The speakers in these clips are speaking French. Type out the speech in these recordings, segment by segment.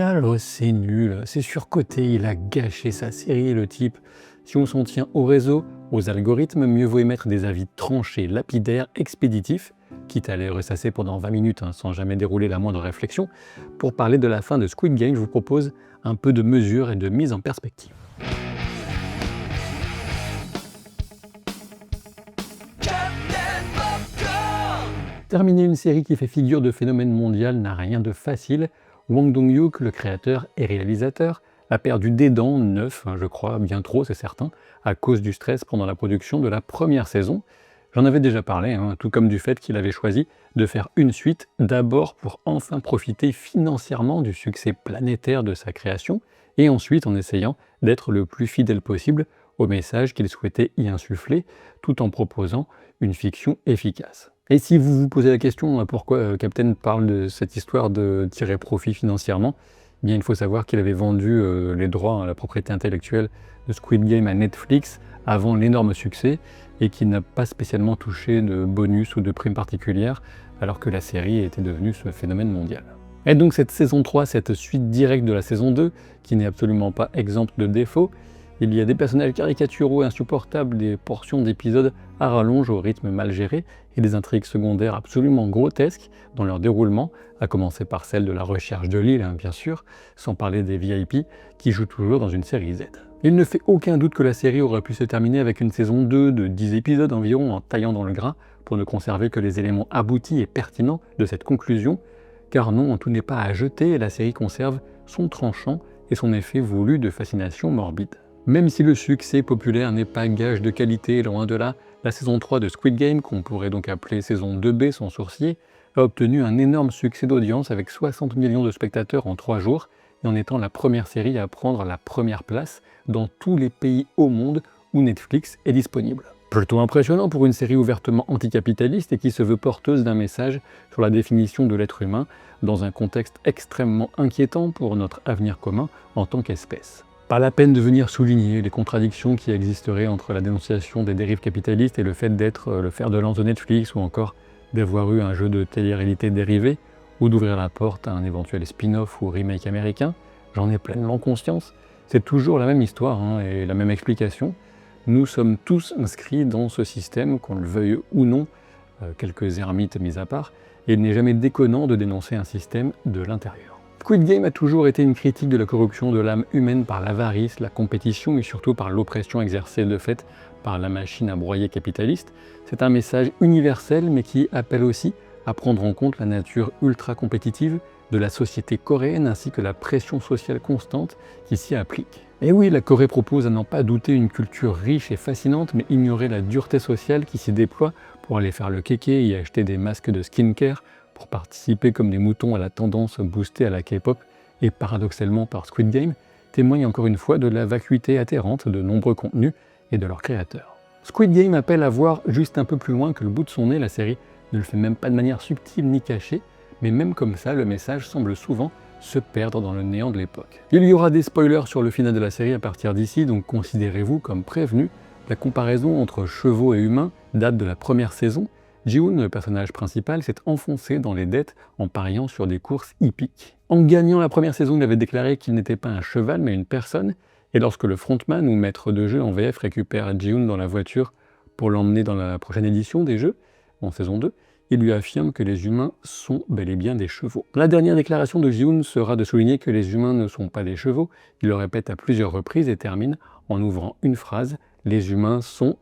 alors c'est nul, c'est surcoté, il a gâché sa série, le type. Si on s'en tient au réseau, aux algorithmes, mieux vaut émettre des avis tranchés, lapidaires, expéditifs, quitte à les ressasser pendant 20 minutes sans jamais dérouler la moindre réflexion. Pour parler de la fin de Squid Game, je vous propose un peu de mesure et de mise en perspective. Terminer une série qui fait figure de phénomène mondial n'a rien de facile. Wang Dong-hyuk, le créateur et réalisateur, a perdu des dents, 9, je crois, bien trop, c'est certain, à cause du stress pendant la production de la première saison. J'en avais déjà parlé, tout comme du fait qu'il avait choisi de faire une suite, d'abord pour enfin profiter financièrement du succès planétaire de sa création, et ensuite en essayant d'être le plus fidèle possible au message qu'il souhaitait y insuffler, tout en proposant une fiction efficace. Et si vous vous posez la question pourquoi Captain parle de cette histoire de tirer profit financièrement, eh bien il faut savoir qu'il avait vendu les droits à la propriété intellectuelle de Squid Game à Netflix avant l'énorme succès et qu'il n'a pas spécialement touché de bonus ou de primes particulières alors que la série était devenue ce phénomène mondial. Et donc cette saison 3, cette suite directe de la saison 2, qui n'est absolument pas exempte de défauts, il y a des personnages caricaturaux et insupportables, des portions d'épisodes à rallonge au rythme mal géré et des intrigues secondaires absolument grotesques dans leur déroulement, à commencer par celle de la recherche de l'île, bien sûr, sans parler des VIP qui jouent toujours dans une série Z. Il ne fait aucun doute que la série aurait pu se terminer avec une saison 2 de 10 épisodes environ en taillant dans le gras pour ne conserver que les éléments aboutis et pertinents de cette conclusion, car non, tout n'est pas à jeter et la série conserve son tranchant et son effet voulu de fascination morbide. Même si le succès populaire n'est pas gage de qualité, loin de là, la saison 3 de Squid Game, qu'on pourrait donc appeler saison 2B sans sourcier, a obtenu un énorme succès d'audience avec 60 millions de spectateurs en 3 jours et en étant la première série à prendre la première place dans tous les pays au monde où Netflix est disponible. Plutôt impressionnant pour une série ouvertement anticapitaliste et qui se veut porteuse d'un message sur la définition de l'être humain dans un contexte extrêmement inquiétant pour notre avenir commun en tant qu'espèce. Pas la peine de venir souligner les contradictions qui existeraient entre la dénonciation des dérives capitalistes et le fait d'être le fer de lance de Netflix ou encore d'avoir eu un jeu de télé-réalité dérivé ou d'ouvrir la porte à un éventuel spin-off ou remake américain. J'en ai pleinement conscience. C'est toujours la même histoire et la même explication. Nous sommes tous inscrits dans ce système, qu'on le veuille ou non, quelques ermites mis à part, et il n'est jamais déconnant de dénoncer un système de l'intérieur. Squid Game a toujours été une critique de la corruption de l'âme humaine par l'avarice, la compétition et surtout par l'oppression exercée de fait par la machine à broyer capitaliste. C'est un message universel mais qui appelle aussi à prendre en compte la nature ultra compétitive de la société coréenne ainsi que la pression sociale constante qui s'y applique. Et oui, la Corée propose à n'en pas douter une culture riche et fascinante mais ignorer la dureté sociale qui s'y déploie pour aller faire le kéké et acheter des masques de skincare pour participer comme des moutons à la tendance boostée à la K-pop et paradoxalement par Squid Game, témoigne encore une fois de la vacuité atterrante de nombreux contenus et de leurs créateurs. Squid Game appelle à voir juste un peu plus loin que le bout de son nez, la série ne le fait même pas de manière subtile ni cachée, mais même comme ça, le message semble souvent se perdre dans le néant de l'époque. Il y aura des spoilers sur le final de la série à partir d'ici, donc considérez-vous comme prévenu. La comparaison entre chevaux et humains date de la première saison. Ji-hoon, le personnage principal, s'est enfoncé dans les dettes en pariant sur des courses hippiques. En gagnant la première saison, il avait déclaré qu'il n'était pas un cheval mais une personne, et lorsque le frontman ou maître de jeu en VF récupère Ji-hoon dans la voiture pour l'emmener dans la prochaine édition des jeux, en saison 2, il lui affirme que les humains sont bel et bien des chevaux. La dernière déclaration de Ji-hoon sera de souligner que les humains ne sont pas des chevaux, il le répète à plusieurs reprises et termine en ouvrant une phrase « Les humains sont »,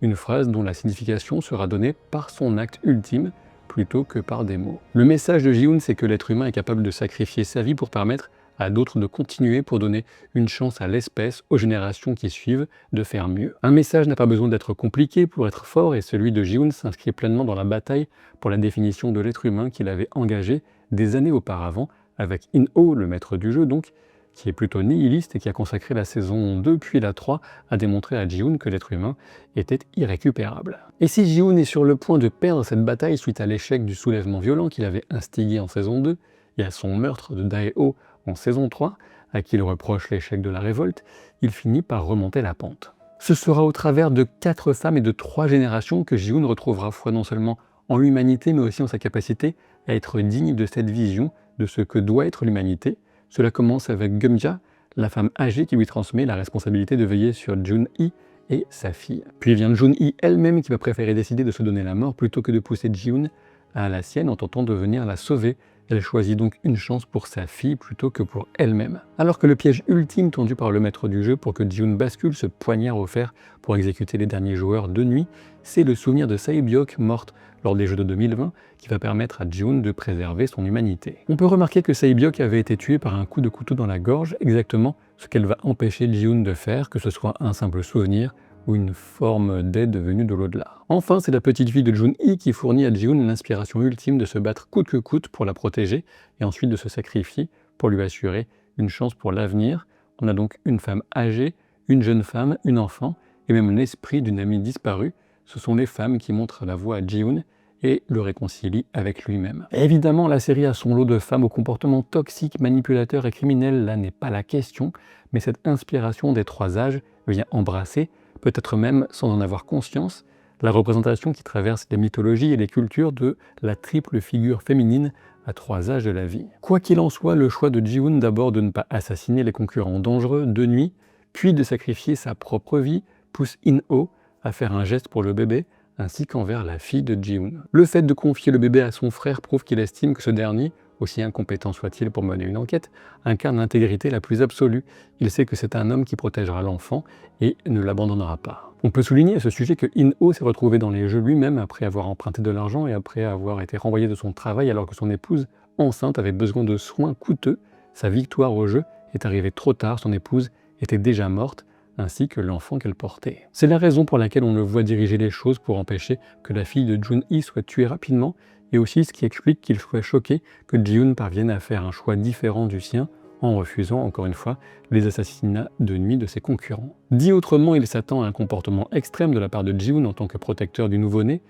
une phrase dont la signification sera donnée par son acte ultime plutôt que par des mots. Le message de Ji-hoon, c'est que l'être humain est capable de sacrifier sa vie pour permettre à d'autres de continuer, pour donner une chance à l'espèce, aux générations qui suivent, de faire mieux. Un message n'a pas besoin d'être compliqué pour être fort et celui de Ji-hoon s'inscrit pleinement dans la bataille pour la définition de l'être humain qu'il avait engagé des années auparavant avec In-ho, le maître du jeu donc, qui est plutôt nihiliste et qui a consacré la saison 2 puis la 3 à démontrer à Ji-hoon que l'être humain était irrécupérable. Et si Ji-hoon est sur le point de perdre cette bataille suite à l'échec du soulèvement violent qu'il avait instigé en saison 2 et à son meurtre de Dae-ho en saison 3, à qui il reproche l'échec de la révolte, il finit par remonter la pente. Ce sera au travers de 4 femmes et de 3 générations que Ji-hoon retrouvera foi non seulement en l'humanité mais aussi en sa capacité à être digne de cette vision de ce que doit être l'humanité, Cela commence avec Geumja, la femme âgée qui lui transmet la responsabilité de veiller sur Jun-hee et sa fille. Puis vient Jun-hee elle-même qui va préférer décider de se donner la mort plutôt que de pousser Ji-hoon à la sienne en tentant de venir la sauver. Elle choisit donc une chance pour sa fille plutôt que pour elle-même. Alors que le piège ultime tendu par le maître du jeu pour que Ji-hoon bascule, ce poignard offert pour exécuter les derniers joueurs de nuit, c'est le souvenir de Sae-byok morte lors des Jeux de 2020 qui va permettre à Ji-hoon de préserver son humanité. On peut remarquer que Sae-byok avait été tuée par un coup de couteau dans la gorge, exactement ce qu'elle va empêcher Ji-hoon de faire, que ce soit un simple souvenir ou une forme d'aide venue de l'au-delà. Enfin, c'est la petite fille de Jun-hee qui fournit à Ji-hoon l'inspiration ultime de se battre coûte que coûte pour la protéger et ensuite de se sacrifier pour lui assurer une chance pour l'avenir. On a donc une femme âgée, une jeune femme, une enfant et même l'esprit d'une amie disparue. Ce sont les femmes qui montrent la voie à Ji-hoon et le réconcilient avec lui-même. Évidemment, la série a son lot de femmes au comportement toxique, manipulateur et criminel, là n'est pas la question, mais cette inspiration des trois âges vient embrasser, peut-être même sans en avoir conscience, la représentation qui traverse les mythologies et les cultures de la triple figure féminine à trois âges de la vie. Quoi qu'il en soit, le choix de Ji-hoon d'abord de ne pas assassiner les concurrents dangereux de nuit, puis de sacrifier sa propre vie, pousse In-oh à faire un geste pour le bébé, ainsi qu'envers la fille de Ji-hoon. Le fait de confier le bébé à son frère prouve qu'il estime que ce dernier, aussi incompétent soit-il pour mener une enquête, incarne l'intégrité la plus absolue. Il sait que c'est un homme qui protégera l'enfant et ne l'abandonnera pas. On peut souligner à ce sujet que In-oh s'est retrouvé dans les jeux lui-même après avoir emprunté de l'argent et après avoir été renvoyé de son travail alors que son épouse, enceinte, avait besoin de soins coûteux. Sa victoire au jeu est arrivée trop tard, son épouse était déjà morte, ainsi que l'enfant qu'elle portait. C'est la raison pour laquelle on le voit diriger les choses pour empêcher que la fille de Jun-hee soit tuée rapidement, et aussi ce qui explique qu'il soit choqué que Ji-hoon parvienne à faire un choix différent du sien en refusant, encore une fois, les assassinats de nuit de ses concurrents. Dit autrement, il s'attend à un comportement extrême de la part de Ji-hoon en tant que protecteur du nouveau-né,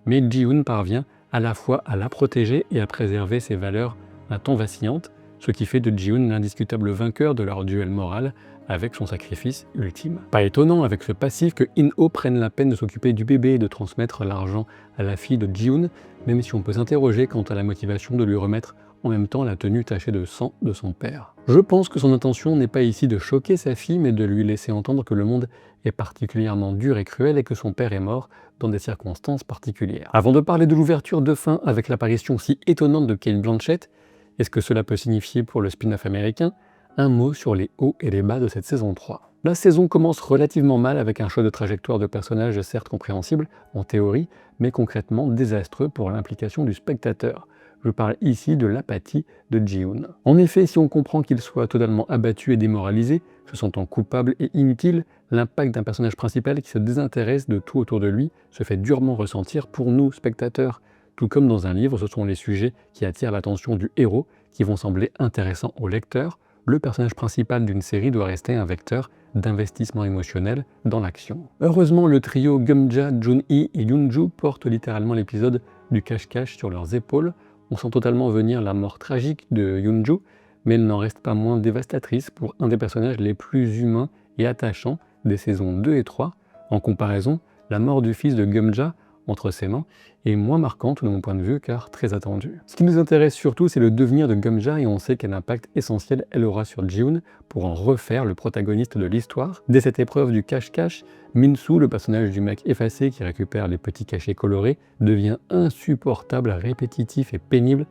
mais Ji-hoon parvient à la fois à la protéger et à préserver ses valeurs un temps vacillantes, ce qui fait de Ji-hoon l'indiscutable vainqueur de leur duel moral avec son sacrifice ultime. Pas étonnant avec ce passif que In-oh prenne la peine de s'occuper du bébé et de transmettre l'argent à la fille de Ji-hoon, même si on peut s'interroger quant à la motivation de lui remettre en même temps la tenue tachée de sang de son père. Je pense que son intention n'est pas ici de choquer sa fille, mais de lui laisser entendre que le monde est particulièrement dur et cruel et que son père est mort dans des circonstances particulières. Avant de parler de l'ouverture de fin avec l'apparition si étonnante de Cate Blanchett, et ce que cela peut signifier pour le spin-off américain, un mot sur les hauts et les bas de cette saison 3. La saison commence relativement mal avec un choix de trajectoire de personnages certes compréhensible en théorie, mais concrètement désastreux pour l'implication du spectateur. Je parle ici de l'apathie de Ji-hoon. En effet, si on comprend qu'il soit totalement abattu et démoralisé, se sentant coupable et inutile, l'impact d'un personnage principal qui se désintéresse de tout autour de lui se fait durement ressentir pour nous, spectateurs. Tout comme dans un livre, ce sont les sujets qui attirent l'attention du héros qui vont sembler intéressants au lecteur. Le personnage principal d'une série doit rester un vecteur d'investissement émotionnel dans l'action. Heureusement, le trio Geumja, Jun-hee et Yoon-ju porte littéralement l'épisode du cache-cache sur leurs épaules. On sent totalement venir la mort tragique de Yoon-ju, mais elle n'en reste pas moins dévastatrice pour un des personnages les plus humains et attachants des saisons 2 et 3. En comparaison, la mort du fils de Geumja entre ses mains est moins marquante de mon point de vue car très attendue. Ce qui nous intéresse surtout, c'est le devenir de Geumja et on sait quel impact essentiel elle aura sur Ji-hoon pour en refaire le protagoniste de l'histoire. Dès cette épreuve du cache-cache, Min-soo, le personnage du mec effacé qui récupère les petits cachets colorés, devient insupportable, répétitif et pénible.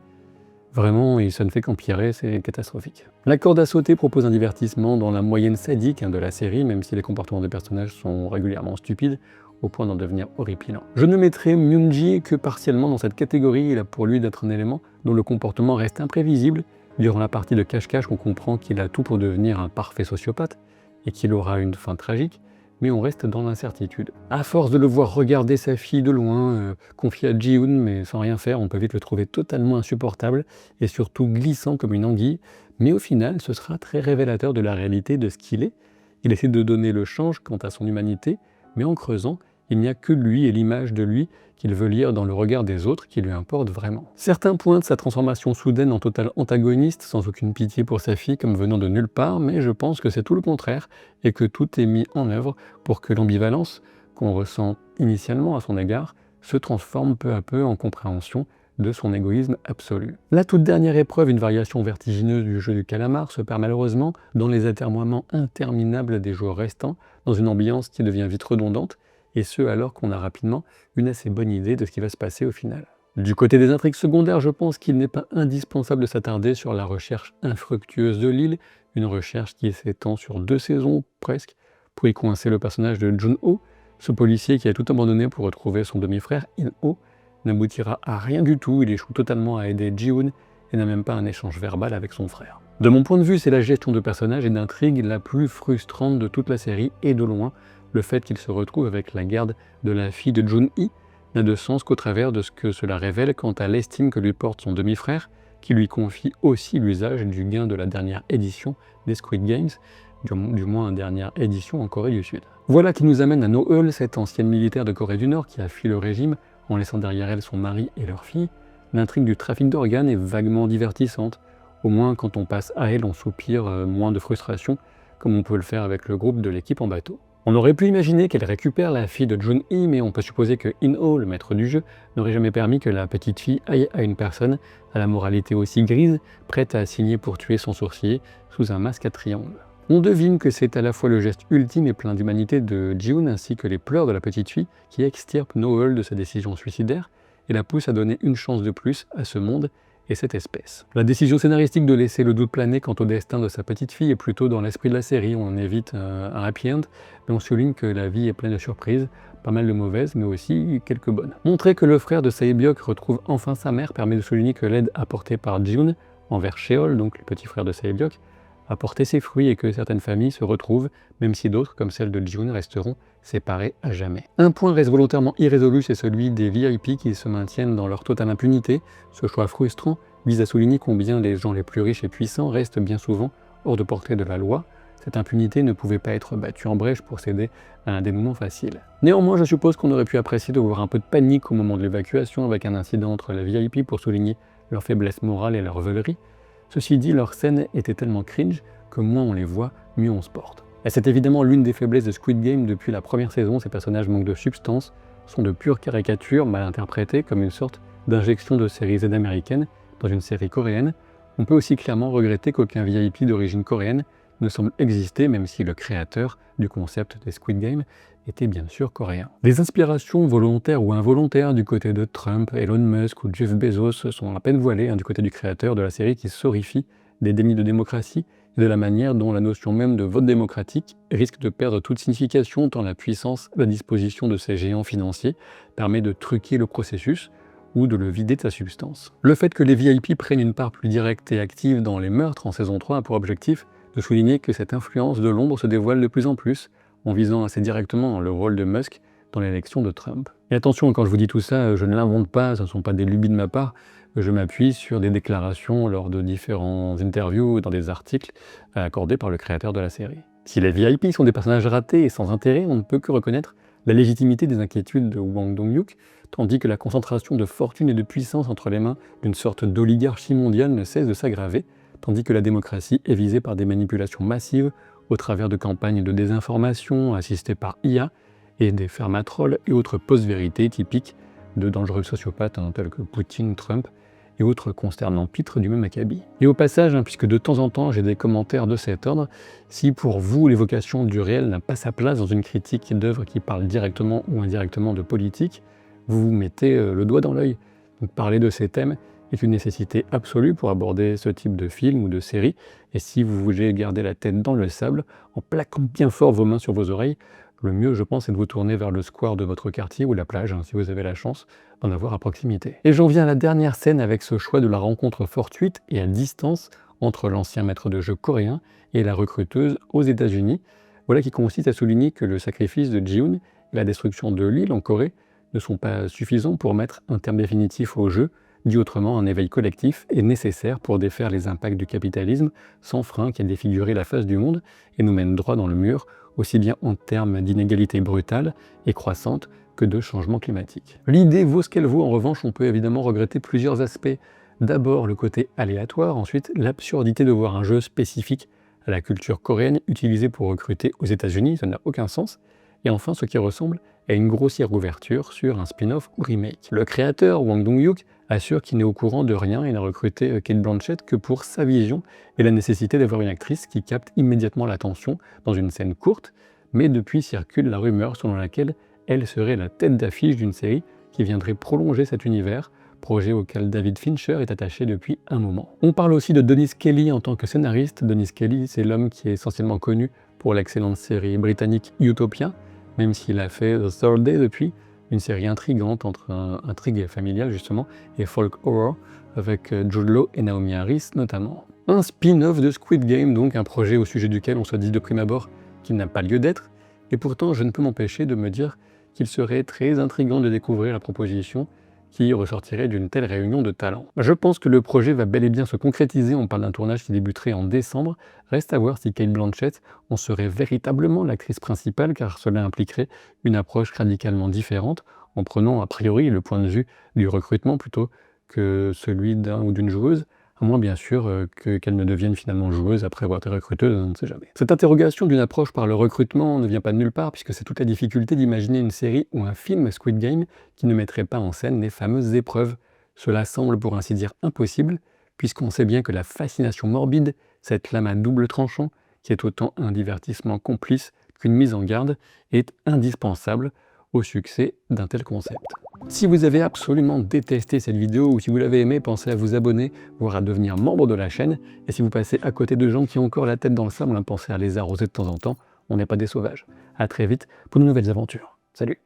Vraiment, et ça ne fait qu'empirer, c'est catastrophique. La corde à sauter propose un divertissement dans la moyenne sadique de la série, même si les comportements des personnages sont régulièrement stupides, au point d'en devenir horripilant. Je ne mettrai Myung-ji que partiellement dans cette catégorie, il a pour lui d'être un élément dont le comportement reste imprévisible. Durant la partie de cache-cache, on comprend qu'il a tout pour devenir un parfait sociopathe, et qu'il aura une fin tragique, mais on reste dans l'incertitude. À force de le voir regarder sa fille de loin, confiée à Ji-hoon, mais sans rien faire, on peut vite le trouver totalement insupportable, et surtout glissant comme une anguille, mais au final, ce sera très révélateur de la réalité de ce qu'il est. Il essaie de donner le change quant à son humanité, mais en creusant, il n'y a que lui et l'image de lui qu'il veut lire dans le regard des autres qui lui importe vraiment. Certains pointent sa transformation soudaine en total antagoniste, sans aucune pitié pour sa fille comme venant de nulle part, mais je pense que c'est tout le contraire et que tout est mis en œuvre pour que l'ambivalence qu'on ressent initialement à son égard se transforme peu à peu en compréhension de son égoïsme absolu. La toute dernière épreuve, une variation vertigineuse du jeu du calamar, se perd malheureusement dans les atermoiements interminables des joueurs restants, dans une ambiance qui devient vite redondante, et ce alors qu'on a rapidement une assez bonne idée de ce qui va se passer au final. Du côté des intrigues secondaires, je pense qu'il n'est pas indispensable de s'attarder sur la recherche infructueuse de Lil, une recherche qui s'étend sur 2 saisons presque, pour y coincer le personnage de Jun-ho, ce policier qui a tout abandonné pour retrouver son demi-frère In-ho, n'aboutira à rien du tout, il échoue totalement à aider Ji-hoon et n'a même pas un échange verbal avec son frère. De mon point de vue, c'est la gestion de personnages et d'intrigues la plus frustrante de toute la série, et de loin, le fait qu'il se retrouve avec la garde de la fille de Jun-hee n'a de sens qu'au travers de ce que cela révèle quant à l'estime que lui porte son demi-frère, qui lui confie aussi l'usage du gain de la dernière édition des Squid Games, du moins dernière édition en Corée du Sud. Voilà qui nous amène à No-eul, cette ancienne militaire de Corée du Nord qui a fui le régime en laissant derrière elle son mari et leur fille. L'intrigue du trafic d'organes est vaguement divertissante, au moins quand on passe à elle on soupire moins de frustration, comme on peut le faire avec le groupe de l'équipe en bateau. On aurait pu imaginer qu'elle récupère la fille de Jun-hee, mais on peut supposer que In-ho, le maître du jeu, n'aurait jamais permis que la petite fille aille à une personne à la moralité aussi grise, prête à signer pour tuer son sourcier sous un masque à triangle. On devine que c'est à la fois le geste ultime et plein d'humanité de Ji-hoon ainsi que les pleurs de la petite fille qui extirpent No-eul de sa décision suicidaire et la pousse à donner une chance de plus à ce monde et cette espèce. La décision scénaristique de laisser le doute planer quant au destin de sa petite fille est plutôt dans l'esprit de la série, on en évite un happy end, mais on souligne que la vie est pleine de surprises, pas mal de mauvaises, mais aussi quelques bonnes. Montrer que le frère de Sae-byok retrouve enfin sa mère permet de souligner que l'aide apportée par Ji-hoon envers Cheol, donc le petit frère de Sae-byok, a porté ses fruits et que certaines familles se retrouvent, même si d'autres, comme celle de Ji-hoon, resteront séparées à jamais. Un point reste volontairement irrésolu, c'est celui des VIP qui se maintiennent dans leur totale impunité. Ce choix frustrant vise à souligner combien les gens les plus riches et puissants restent bien souvent hors de portée de la loi. Cette impunité ne pouvait pas être battue en brèche pour céder à un dénouement facile. Néanmoins, je suppose qu'on aurait pu apprécier de voir un peu de panique au moment de l'évacuation avec un incident entre les VIP pour souligner leur faiblesse morale et leur veulerie. Ceci dit, leurs scènes étaient tellement cringe que moins on les voit, mieux on se porte. Et c'est évidemment l'une des faiblesses de Squid Game depuis la première saison, ces personnages manquent de substance, sont de pures caricatures mal interprétées comme une sorte d'injection de série Z américaine dans une série coréenne. On peut aussi clairement regretter qu'aucun VIP d'origine coréenne ne semble exister, même si le créateur du concept des Squid Game était bien sûr coréen. Des inspirations volontaires ou involontaires du côté de Trump, Elon Musk ou Jeff Bezos sont à peine voilées du côté du créateur de la série qui s'horrifie des dénis de démocratie et de la manière dont la notion même de vote démocratique risque de perdre toute signification tant la puissance à la disposition de ces géants financiers permet de truquer le processus ou de le vider de sa substance. Le fait que les VIP prennent une part plus directe et active dans les meurtres en saison 3 a pour objectif de souligner que cette influence de l'ombre se dévoile de plus en plus, en visant assez directement le rôle de Musk dans l'élection de Trump. Et attention, quand je vous dis tout ça, je ne l'invente pas, ce ne sont pas des lubies de ma part, je m'appuie sur des déclarations lors de différentes interviews dans des articles accordés par le créateur de la série. Si les VIP sont des personnages ratés et sans intérêt, on ne peut que reconnaître la légitimité des inquiétudes de Hwang Dong-hyuk, tandis que la concentration de fortune et de puissance entre les mains d'une sorte d'oligarchie mondiale ne cesse de s'aggraver, tandis que la démocratie est visée par des manipulations massives au travers de campagnes de désinformation assistées par IA et des fermatrolls et autres post-vérités typiques de dangereux sociopathes tels que Poutine, Trump et autres consternants pitres du même acabit. Et au passage, puisque de temps en temps j'ai des commentaires de cet ordre, si pour vous l'évocation du réel n'a pas sa place dans une critique d'œuvres qui parlent directement ou indirectement de politique, vous vous mettez le doigt dans l'œil. Parler de ces thèmes est une nécessité absolue pour aborder ce type de film ou de série, et si vous voulez garder la tête dans le sable, en plaquant bien fort vos mains sur vos oreilles, le mieux, je pense, est de vous tourner vers le square de votre quartier ou la plage, si vous avez la chance d'en avoir à proximité. Et j'en viens à la dernière scène avec ce choix de la rencontre fortuite et à distance entre l'ancien maître de jeu coréen et la recruteuse aux États-Unis. Voilà qui consiste à souligner que le sacrifice de Ji-hoon et la destruction de l'île en Corée ne sont pas suffisants pour mettre un terme définitif au jeu. Dit autrement, un éveil collectif est nécessaire pour défaire les impacts du capitalisme sans frein qui a défiguré la face du monde et nous mène droit dans le mur, aussi bien en termes d'inégalité brutale et croissante que de changement climatique. L'idée vaut ce qu'elle vaut, en revanche, on peut évidemment regretter plusieurs aspects. D'abord le côté aléatoire, ensuite l'absurdité de voir un jeu spécifique à la culture coréenne utilisé pour recruter aux États-Unis, ça n'a aucun sens. Et enfin ce qui ressemble à une grossière ouverture sur un spin-off ou remake. Le créateur, Hwang Dong-hyuk, assure qu'il n'est au courant de rien et n'a recruté Cate Blanchett que pour sa vision et la nécessité d'avoir une actrice qui capte immédiatement l'attention dans une scène courte, mais depuis circule la rumeur selon laquelle elle serait la tête d'affiche d'une série qui viendrait prolonger cet univers, projet auquel David Fincher est attaché depuis un moment. On parle aussi de Dennis Kelly en tant que scénariste. Dennis Kelly, c'est l'homme qui est essentiellement connu pour l'excellente série britannique Utopia, même s'il a fait The Third Day depuis, une série intrigante entre intrigue familiale justement et folk horror, avec Jude Law et Naomi Harris notamment. Un spin-off de Squid Game, donc un projet au sujet duquel on se dit de prime abord qu'il n'a pas lieu d'être, et pourtant je ne peux m'empêcher de me dire qu'il serait très intriguant de découvrir la proposition qui ressortirait d'une telle réunion de talents. Je pense que le projet va bel et bien se concrétiser, on parle d'un tournage qui débuterait en décembre, reste à voir si Cate Blanchett en serait véritablement l'actrice principale, car cela impliquerait une approche radicalement différente, en prenant a priori le point de vue du recrutement plutôt que celui d'un ou d'une joueuse, à moins bien sûr qu'elle ne devienne finalement joueuse après avoir été recruteuse, on ne sait jamais. Cette interrogation d'une approche par le recrutement ne vient pas de nulle part, puisque c'est toute la difficulté d'imaginer une série ou un film Squid Game qui ne mettrait pas en scène les fameuses épreuves. Cela semble pour ainsi dire impossible, puisqu'on sait bien que la fascination morbide, cette lame à double tranchant, qui est autant un divertissement complice qu'une mise en garde, est indispensable au succès d'un tel concept. Si vous avez absolument détesté cette vidéo ou si vous l'avez aimée, pensez à vous abonner, voire à devenir membre de la chaîne. Et si vous passez à côté de gens qui ont encore la tête dans le sable, pensez à les arroser de temps en temps, on n'est pas des sauvages. A très vite pour de nouvelles aventures. Salut!